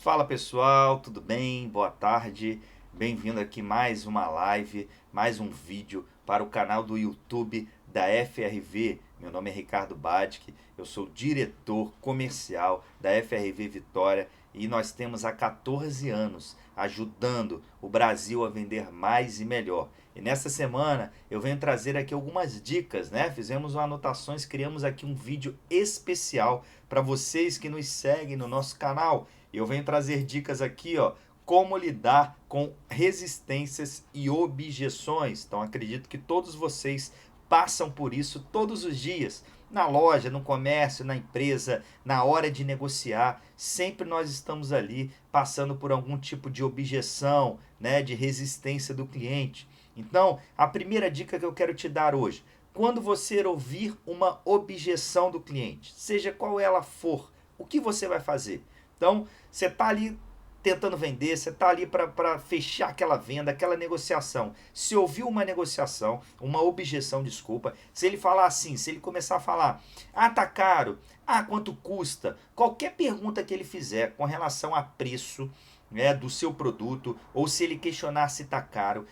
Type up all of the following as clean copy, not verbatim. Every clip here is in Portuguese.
Fala pessoal, tudo bem? Boa tarde. Bem-vindo aqui mais uma live, mais um vídeo para o canal do YouTube da FRV. Meu nome é Ricardo Badic, eu sou diretor comercial da FRV Vitória e nós temos há 14 anos ajudando o Brasil a vender mais e melhor. E nessa semana eu venho trazer aqui algumas dicas, né? Fizemos anotações, criamos aqui um vídeo especial para vocês que nos seguem no nosso canal. Eu venho trazer dicas aqui, ó, como lidar com resistências e objeções. Então acredito que todos vocês passam por isso todos os dias. Na loja, no comércio, na empresa, na hora de negociar, sempre nós estamos ali passando por algum tipo de objeção, né, de resistência do cliente. Então, a primeira dica que eu quero te dar hoje, quando você ouvir uma objeção do cliente, seja qual ela for, o que você vai fazer? Então, você está ali tentando vender, você está ali para fechar aquela venda, aquela negociação. Se ouvir uma negociação, uma objeção, desculpa, se ele falar assim, se ele começar a falar, ah, tá caro, ah, quanto custa, qualquer pergunta que ele fizer com relação a preço, né, do seu produto, ou se ele questionar se tá caro,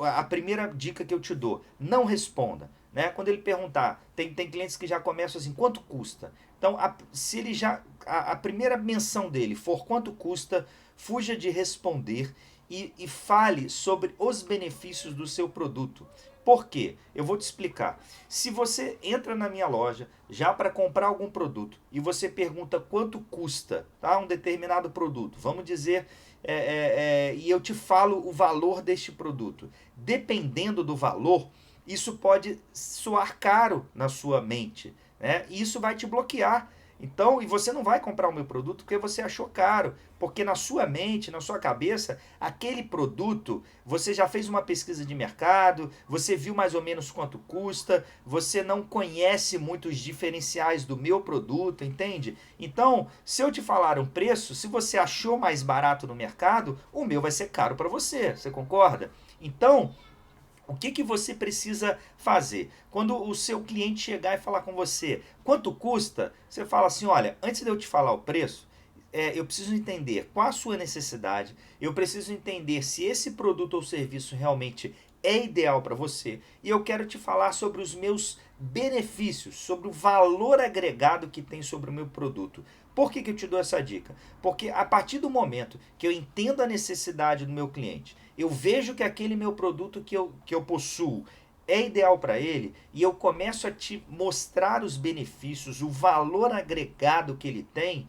a primeira dica que eu te dou, não responda. Né? Quando ele perguntar, tem clientes que já começam assim, quanto custa? Então, se ele já a primeira menção dele for quanto custa, fuja de responder e fale sobre os benefícios do seu produto. Por quê? Eu vou te explicar. Se você entra na minha loja já para comprar algum produto e você pergunta quanto custa, tá, um determinado produto, vamos dizer, e eu te falo o valor deste produto. Dependendo do valor, isso pode soar caro na sua mente, né? E isso vai te bloquear. Então, e você não vai comprar o meu produto porque você achou caro, porque na sua mente, na sua cabeça, aquele produto, você já fez uma pesquisa de mercado, você viu mais ou menos quanto custa, você não conhece muitos diferenciais do meu produto, entende? Então, se eu te falar um preço, se você achou mais barato no mercado, o meu vai ser caro para você concorda? Então, o que você precisa fazer? Quando o seu cliente chegar e falar com você, quanto custa? Você fala assim, olha, antes de eu te falar o preço, eu preciso entender qual a sua necessidade, eu preciso entender se esse produto ou serviço realmente é ideal para você e eu quero te falar sobre os meus benefícios, sobre o valor agregado que tem sobre o meu produto. Por que eu te dou essa dica? Porque a partir do momento que eu entendo a necessidade do meu cliente, eu vejo que aquele meu produto que eu possuo é ideal para ele e eu começo a te mostrar os benefícios, o valor agregado que ele tem,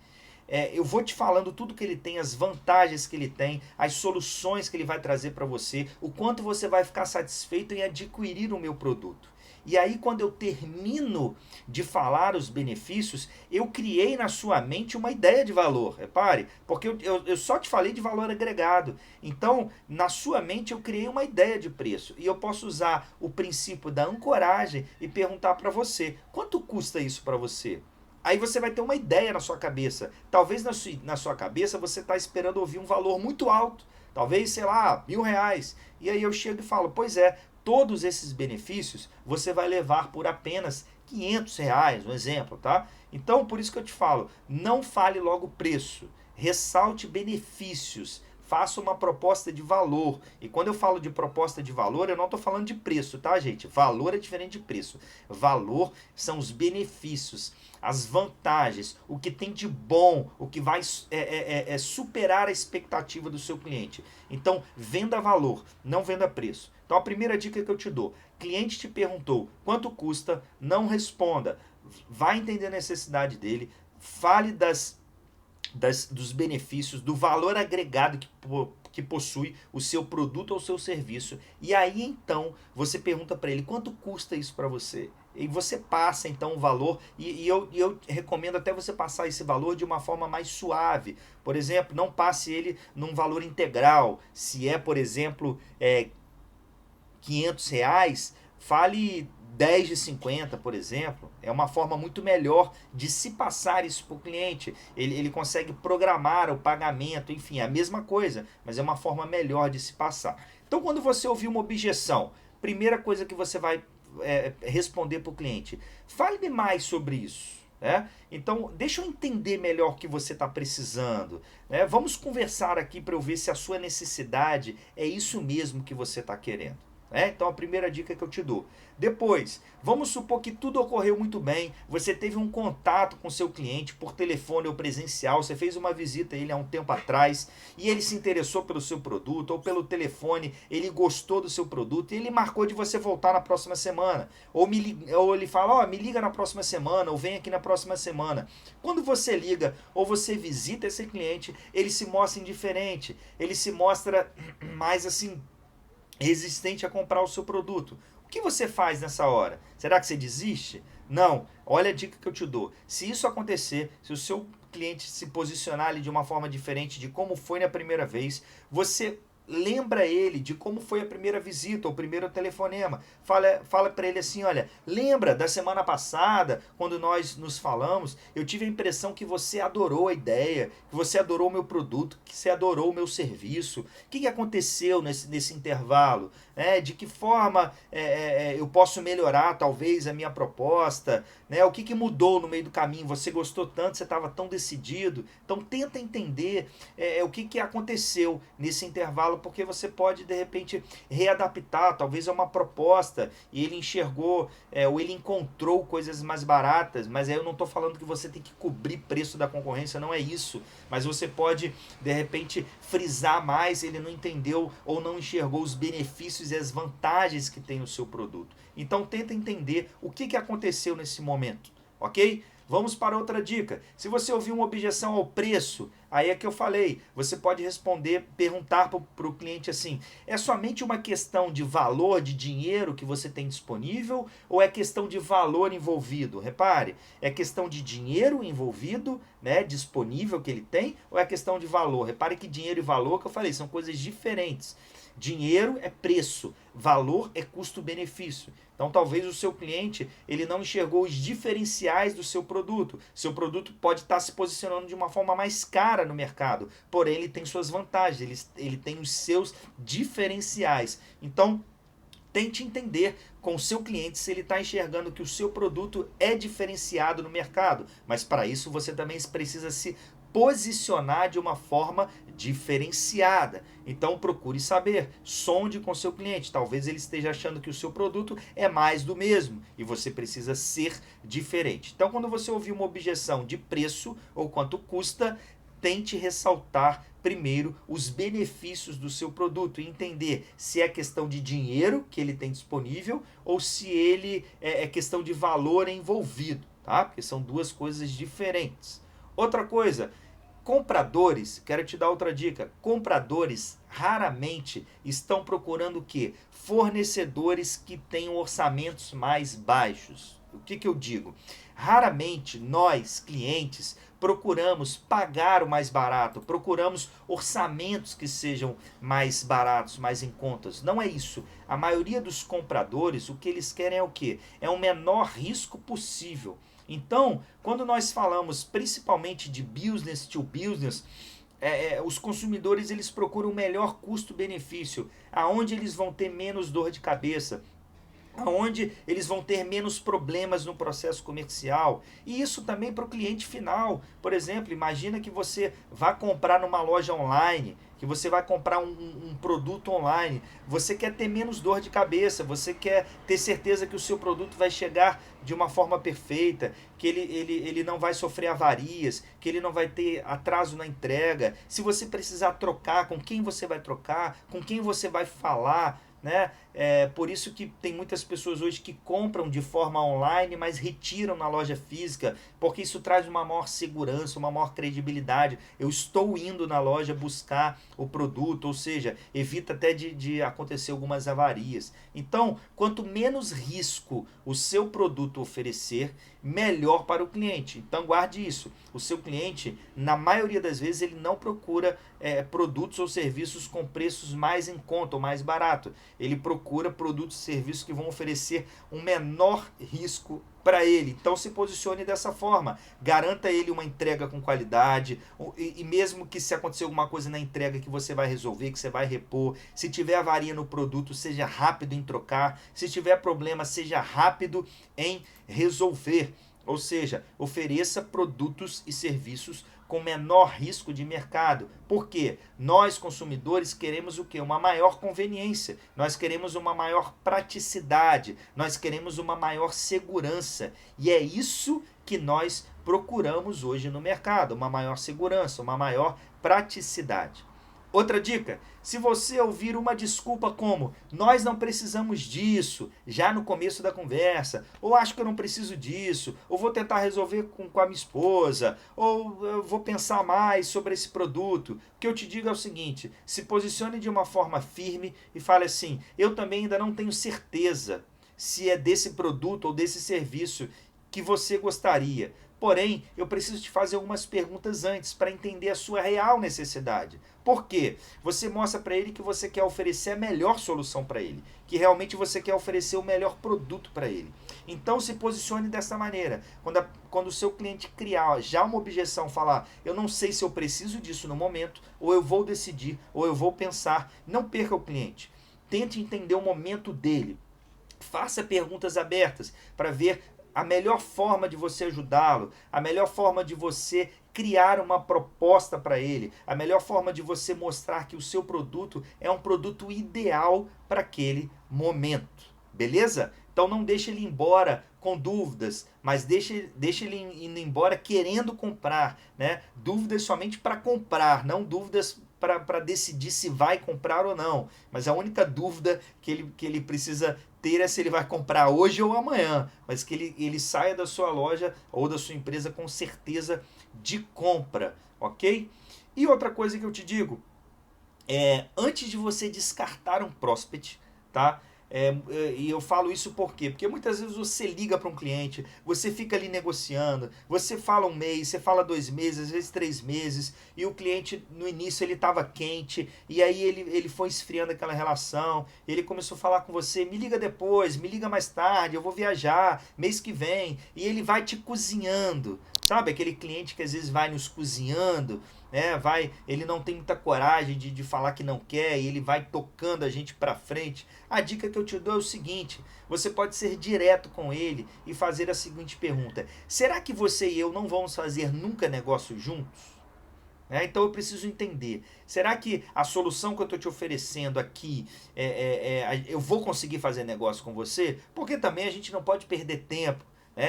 eu vou te falando tudo que ele tem, as vantagens que ele tem, as soluções que ele vai trazer para você, o quanto você vai ficar satisfeito em adquirir o meu produto. E aí, quando eu termino de falar os benefícios, eu criei na sua mente uma ideia de valor. Repare, porque eu só te falei de valor agregado. Então, na sua mente, eu criei uma ideia de preço. E eu posso usar o princípio da ancoragem e perguntar para você: quanto custa isso para você? Aí você vai ter uma ideia na sua cabeça. Talvez na sua cabeça você está esperando ouvir um valor muito alto. Talvez, sei lá, R$ 1.000. E aí eu chego e falo, pois é, todos esses benefícios você vai levar por apenas R$ 500, um exemplo, tá? Então, por isso que eu te falo, não fale logo preço, ressalte benefícios, faça uma proposta de valor. E quando eu falo de proposta de valor, eu não estou falando de preço, tá, gente? Valor é diferente de preço. Valor são os benefícios, as vantagens, o que tem de bom, o que vai superar a expectativa do seu cliente. Então, venda valor, não venda preço. Então, a primeira dica que eu te dou, cliente te perguntou quanto custa, não responda, vai entender a necessidade dele, fale dos benefícios, do valor agregado que possui o seu produto ou seu serviço. E aí então você pergunta para ele quanto custa isso para você. E você passa então o valor, e eu recomendo até você passar esse valor de uma forma mais suave. Por exemplo, não passe ele num valor integral. Se é, por exemplo, R$ 500, fale 10 de 50, por exemplo. É uma forma muito melhor de se passar isso para o cliente. Ele consegue programar o pagamento, enfim, é a mesma coisa, mas é uma forma melhor de se passar. Então, quando você ouvir uma objeção, primeira coisa que você vai responder para o cliente, fale-me mais sobre isso. né? Então, deixa eu entender melhor o que você está precisando, né? Vamos conversar aqui para eu ver se a sua necessidade é isso mesmo que você está querendo. Então, a primeira dica que eu te dou. Depois, vamos supor que tudo ocorreu muito bem, você teve um contato com seu cliente por telefone ou presencial, você fez uma visita a ele há um tempo atrás e ele se interessou pelo seu produto ou pelo telefone, ele gostou do seu produto e ele marcou de você voltar na próxima semana. Ou ele fala, me liga na próxima semana ou vem aqui na próxima semana. Quando você liga ou você visita esse cliente, ele se mostra indiferente, ele se mostra mais assim resistente a comprar o seu produto. O que você faz nessa hora? Será que você desiste? Não. Olha a dica que eu te dou. Se isso acontecer, se o seu cliente se posicionar ali de uma forma diferente de como foi na primeira vez, você lembra ele de como foi a primeira visita, ou o primeiro telefonema. Fala para ele assim, olha, lembra da semana passada, quando nós nos falamos, eu tive a impressão que você adorou a ideia, que você adorou o meu produto, que você adorou o meu serviço. O que aconteceu nesse intervalo? De que forma eu posso melhorar, talvez, a minha proposta? O que mudou no meio do caminho? Você gostou tanto, você estava tão decidido. Então, tenta entender o que aconteceu nesse intervalo, porque você pode, de repente, readaptar, talvez a uma proposta, e ele enxergou, ou ele encontrou coisas mais baratas, mas aí eu não estou falando que você tem que cobrir preço da concorrência, não é isso, mas você pode, de repente, frisar mais, ele não entendeu ou não enxergou os benefícios e as vantagens que tem o seu produto. Então, tenta entender o que aconteceu nesse momento, ok? Vamos para outra dica. Se você ouvir uma objeção ao preço, aí é que eu falei, você pode perguntar para o cliente assim, é somente uma questão de valor, de dinheiro que você tem disponível ou é questão de valor envolvido? Repare, é questão de dinheiro envolvido, disponível que ele tem, ou é questão de valor? Repare que dinheiro e valor, que eu falei, são coisas diferentes. Dinheiro é preço, valor é custo-benefício. Então, talvez o seu cliente ele não enxergou os diferenciais do seu produto. Seu produto pode estar se posicionando de uma forma mais cara no mercado, porém ele tem suas vantagens, ele tem os seus diferenciais. Então, tente entender com o seu cliente se ele está enxergando que o seu produto é diferenciado no mercado. Mas para isso você também precisa se posicionar de uma forma diferenciada. Então procure saber, sonde com seu cliente. Talvez ele esteja achando que o seu produto é mais do mesmo e você precisa ser diferente. Então quando você ouvir uma objeção de preço ou quanto custa, tente ressaltar primeiro os benefícios do seu produto e entender se é questão de dinheiro que ele tem disponível ou se ele é questão de valor envolvido, tá? Porque são duas coisas diferentes. Outra coisa, compradores, quero te dar outra dica, compradores raramente estão procurando o quê? Fornecedores que tenham orçamentos mais baixos. O que eu digo? Raramente nós, clientes, procuramos pagar o mais barato, procuramos orçamentos que sejam mais baratos, mais em contas. Não é isso. A maioria dos compradores, o que eles querem é o quê? É o menor risco possível. Então, quando nós falamos principalmente de business to business, os consumidores eles procuram o melhor custo-benefício, aonde eles vão ter menos dor de cabeça, onde eles vão ter menos problemas no processo comercial. E isso também para o cliente final. Por exemplo, imagina que você vai comprar numa loja online, que você vai comprar um produto online. Você quer ter menos dor de cabeça, você quer ter certeza que o seu produto vai chegar de uma forma perfeita, que ele não vai sofrer avarias, que ele não vai ter atraso na entrega. Se você precisar trocar, com quem você vai trocar, com quem você vai falar, por isso que tem muitas pessoas hoje que compram de forma online, mas retiram na loja física, porque isso traz uma maior segurança, uma maior credibilidade. Eu estou indo na loja buscar o produto, ou seja, evita até de acontecer algumas avarias. Então, quanto menos risco o seu produto oferecer, melhor para o cliente. Então guarde isso. O seu cliente, na maioria das vezes, ele não procura produtos ou serviços com preços mais em conta ou mais barato. Ele procura produtos e serviços que vão oferecer um menor risco para ele. Então se posicione dessa forma. Garanta ele uma entrega com qualidade e mesmo que se acontecer alguma coisa na entrega que você vai resolver, que você vai repor, se tiver avaria no produto, seja rápido em trocar, se tiver problema, seja rápido em resolver. Ou seja, ofereça produtos e serviços com menor risco de mercado. Por quê? Nós, consumidores, queremos o quê? Uma maior conveniência, nós queremos uma maior praticidade, nós queremos uma maior segurança. E é isso que nós procuramos hoje no mercado, uma maior segurança, uma maior praticidade. Outra dica, se você ouvir uma desculpa como nós não precisamos disso, já no começo da conversa, ou acho que eu não preciso disso, ou vou tentar resolver com a minha esposa, ou eu vou pensar mais sobre esse produto, o que eu te digo é o seguinte, se posicione de uma forma firme e fale assim, eu também ainda não tenho certeza se é desse produto ou desse serviço que você gostaria. Porém, eu preciso te fazer algumas perguntas antes para entender a sua real necessidade. Por quê? Você mostra para ele que você quer oferecer a melhor solução para ele, que realmente você quer oferecer o melhor produto para ele. Então se posicione dessa maneira. Quando o seu cliente criar já uma objeção, falar, eu não sei se eu preciso disso no momento, ou eu vou decidir, ou eu vou pensar, não perca o cliente. Tente entender o momento dele. Faça perguntas abertas para ver a melhor forma de você ajudá-lo, a melhor forma de você criar uma proposta para ele, a melhor forma de você mostrar que o seu produto é um produto ideal para aquele momento. Beleza? Então não deixe ele embora com dúvidas, mas deixe ele indo embora querendo comprar, né? Dúvidas somente para comprar, não dúvidas para decidir se vai comprar ou não. Mas a única dúvida que ele precisa ter é se ele vai comprar hoje ou amanhã, mas que ele saia da sua loja ou da sua empresa com certeza de compra, ok? E outra coisa que eu te digo, antes de você descartar um prospect, tá? E eu falo isso por quê? Porque muitas vezes você liga para um cliente, você fica ali negociando, você fala um mês, você fala 2 meses, às vezes 3 meses, e o cliente no início ele estava quente, e aí ele foi esfriando aquela relação, ele começou a falar com você, me liga depois, me liga mais tarde, eu vou viajar, mês que vem, e ele vai te cozinhando. Sabe, aquele cliente que às vezes vai nos cozinhando, né? Ele não tem muita coragem de falar que não quer, e ele vai tocando a gente para frente. A dica que eu te dou é o seguinte, você pode ser direto com ele e fazer a seguinte pergunta, será que você e eu não vamos fazer nunca negócio juntos? Então eu preciso entender, será que a solução que eu estou te oferecendo aqui, eu vou conseguir fazer negócio com você? Porque também a gente não pode perder tempo.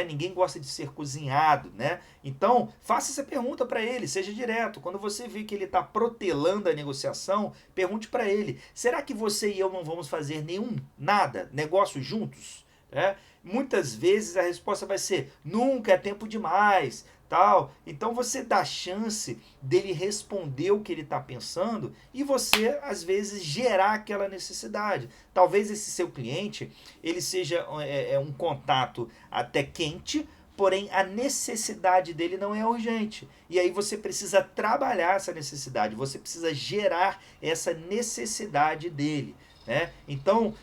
Ninguém gosta de ser cozinhado, né? Então, faça essa pergunta para ele, seja direto. Quando você vê que ele está protelando a negociação, pergunte para ele, será que você e eu não vamos fazer nada, negócio juntos? Muitas vezes a resposta vai ser, nunca, é tempo demais, tal. Então você dá chance dele responder o que ele está pensando e você, às vezes, gerar aquela necessidade. Talvez esse seu cliente, ele seja um contato até quente, porém a necessidade dele não é urgente. E aí você precisa trabalhar essa necessidade, você precisa gerar essa necessidade dele. Então,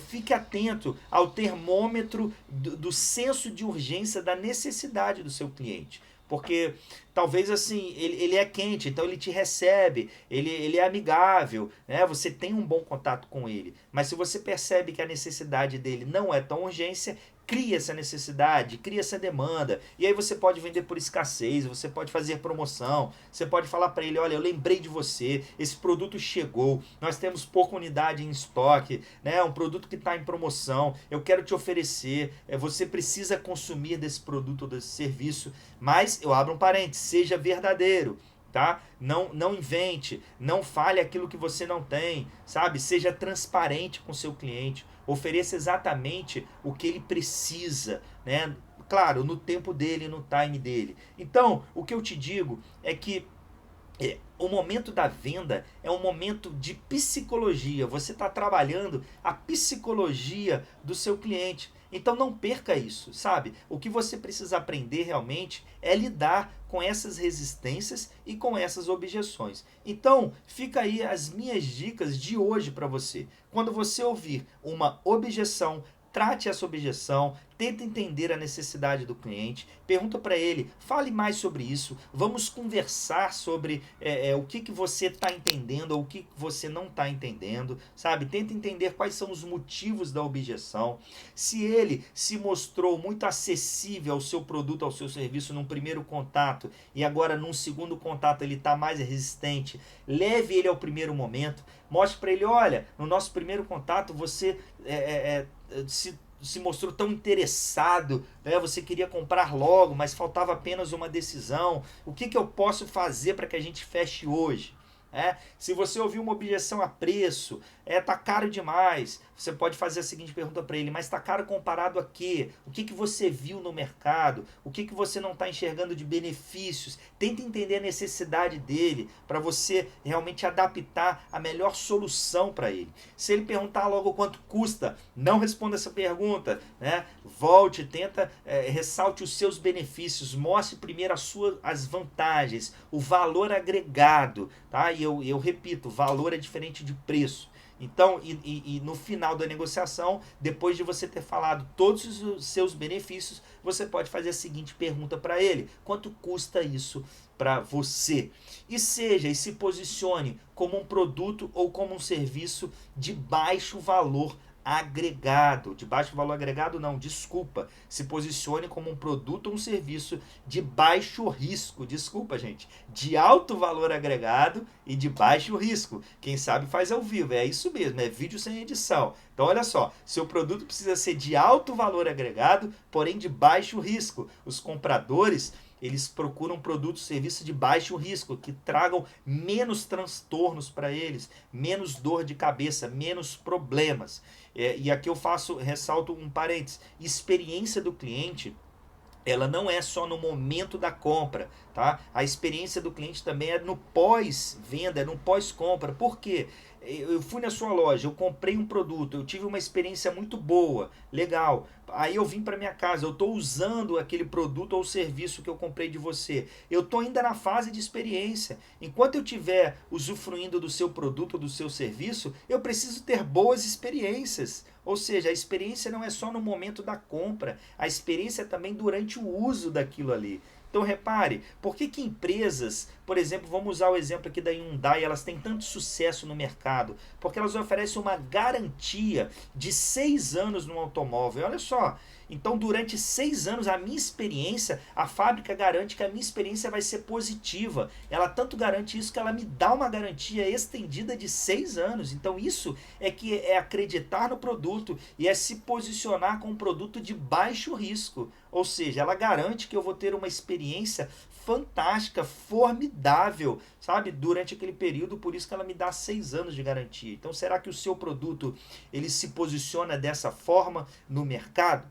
fique atento ao termômetro do senso de urgência da necessidade do seu cliente. Porque talvez assim, ele é quente, então ele te recebe, ele é amigável, você tem um bom contato com ele. Mas se você percebe que a necessidade dele não é tão urgência, cria essa necessidade, cria essa demanda. E aí você pode vender por escassez, você pode fazer promoção, você pode falar para ele, olha, eu lembrei de você, esse produto chegou, nós temos pouca unidade em estoque, um produto que está em promoção, eu quero te oferecer, você precisa consumir desse produto ou desse serviço, mas eu abro um parênteses, seja verdadeiro. Tá? Não invente, não fale aquilo que você não tem, sabe? Seja transparente com o seu cliente, ofereça exatamente o que ele precisa, Claro, no tempo dele, no time dele. Então, o que eu te digo é que o momento da venda é um momento de psicologia. Você está trabalhando a psicologia do seu cliente. Então não perca isso, sabe? O que você precisa aprender realmente é lidar com essas resistências e com essas objeções. Então, fica aí as minhas dicas de hoje para você. Quando você ouvir uma objeção, trate essa objeção, tenta entender a necessidade do cliente, pergunta para ele, fale mais sobre isso, vamos conversar sobre o que você está entendendo ou o que você não está entendendo, sabe? Tenta entender quais são os motivos da objeção. Se ele se mostrou muito acessível ao seu produto, ao seu serviço num primeiro contato e agora num segundo contato ele está mais resistente, leve ele ao primeiro momento, mostre para ele, olha, no nosso primeiro contato você se mostrou tão interessado, né? Você queria comprar logo, mas faltava apenas uma decisão. O que eu posso fazer para que a gente feche hoje? Se você ouviu uma objeção a preço, tá caro demais, você pode fazer a seguinte pergunta para ele, mas está caro comparado a quê? O que você viu no mercado? O que você não está enxergando de benefícios? Tenta entender a necessidade dele para você realmente adaptar a melhor solução para ele. Se ele perguntar logo quanto custa, não responda essa pergunta, né? Volte, tenta, ressalte os seus benefícios, mostre primeiro as vantagens, o valor agregado, tá? E eu repito, valor é diferente de preço. Então, e no final da negociação, depois de você ter falado todos os seus benefícios, você pode fazer a seguinte pergunta para ele: quanto custa isso para você? E se posicione como um produto ou como um serviço de baixo valor agregado. De baixo valor agregado não, desculpa. Se posicione como um produto ou um serviço de baixo risco. Desculpa, gente. De alto valor agregado e de baixo risco. Quem sabe faz ao vivo. É isso mesmo, é vídeo sem edição. Então olha só, seu produto precisa ser de alto valor agregado, porém de baixo risco. Os compradores, eles procuram produtos e serviços de baixo risco, que tragam menos transtornos para eles, menos dor de cabeça, menos problemas. E aqui eu ressalto um parênteses, experiência do cliente, ela não é só no momento da compra, tá? A experiência do cliente também é no pós-venda, é no pós-compra. Por quê? Eu fui na sua loja, eu comprei um produto, eu tive uma experiência muito boa, legal. Aí eu vim para minha casa, eu estou usando aquele produto ou serviço que eu comprei de você. Eu estou ainda na fase de experiência. Enquanto eu estiver usufruindo do seu produto ou do seu serviço, eu preciso ter boas experiências. Ou seja, a experiência não é só no momento da compra, a experiência é também durante o uso daquilo ali. Então repare, por que empresas, por exemplo, vamos usar o exemplo aqui da Hyundai, elas têm tanto sucesso no mercado? Porque elas oferecem uma garantia de 6 anos no automóvel. Olha só, então durante 6 anos a minha experiência, a fábrica garante que a minha experiência vai ser positiva. Ela tanto garante isso que ela me dá uma garantia estendida de 6 anos. Então isso que é acreditar no produto e é se posicionar com um produto de baixo risco. Ou seja, ela garante que eu vou ter uma experiência fantástica, formidável, sabe? Durante aquele período, por isso que ela me dá 6 anos de garantia. Então, será que o seu produto, ele se posiciona dessa forma no mercado?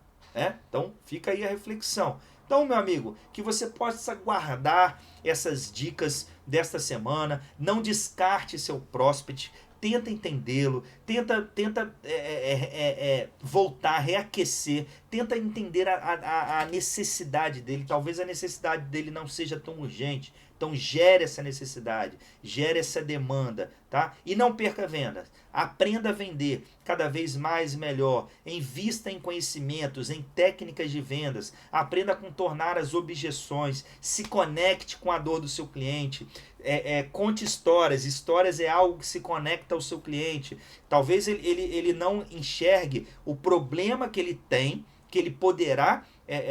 Então, fica aí a reflexão. Então, meu amigo, que você possa guardar essas dicas desta semana, não descarte seu prospect, tenta entendê-lo, tenta voltar, reaquecer, tenta entender a necessidade dele. Talvez a necessidade dele não seja tão urgente, então gere essa necessidade, gere essa demanda, tá? E não perca vendas. Aprenda a vender cada vez mais e melhor. Invista em conhecimentos, em técnicas de vendas. Aprenda a contornar as objeções. Se conecte com a dor do seu cliente. Conte histórias. Histórias é algo que se conecta ao seu cliente. Talvez ele não enxergue o problema que ele tem, que ele poderá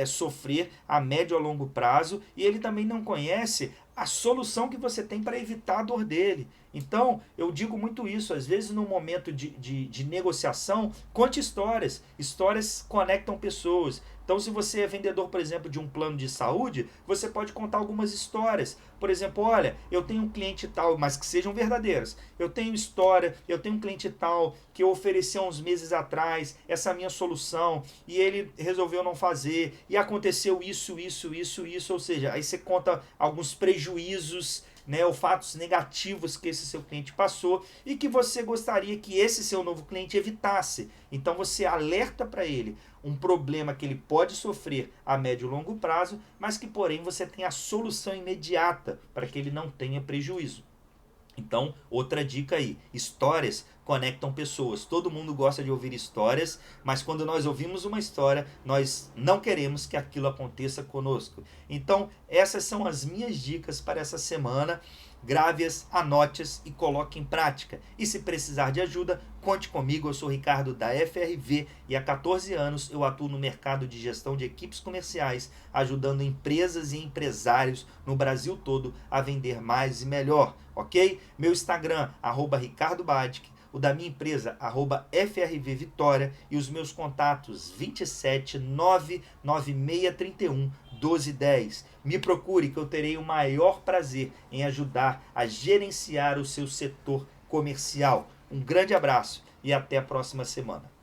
sofrer a médio ou longo prazo, e ele também não conhece a solução que você tem para evitar a dor dele. Então, eu digo muito isso, às vezes no momento de negociação, conte histórias. Histórias conectam pessoas. Então, se você é vendedor, por exemplo, de um plano de saúde, você pode contar algumas histórias. Por exemplo, olha, eu tenho um cliente tal, mas que sejam verdadeiras. Eu tenho um cliente tal que eu ofereci há uns meses atrás, essa minha solução, e ele resolveu não fazer, e aconteceu isso. Ou seja, aí você conta alguns prejuízos, ou fatos negativos que esse seu cliente passou e que você gostaria que esse seu novo cliente evitasse. Então você alerta para ele um problema que ele pode sofrer a médio e longo prazo, mas que porém você tem a solução imediata para que ele não tenha prejuízo. Então, outra dica aí, histórias conectam pessoas. Todo mundo gosta de ouvir histórias, mas quando nós ouvimos uma história, nós não queremos que aquilo aconteça conosco. Então, essas são as minhas dicas para essa semana. Grave-as, anote-as e coloque em prática. E se precisar de ajuda, conte comigo. Eu sou Ricardo da FRV e há 14 anos eu atuo no mercado de gestão de equipes comerciais, ajudando empresas e empresários no Brasil todo a vender mais e melhor, ok? Meu Instagram, @Ricardo Badic, o da minha empresa, @FRV Vitória, e os meus contatos 27 99631 1210. Me procure que eu terei o maior prazer em ajudar a gerenciar o seu setor comercial. Um grande abraço e até a próxima semana.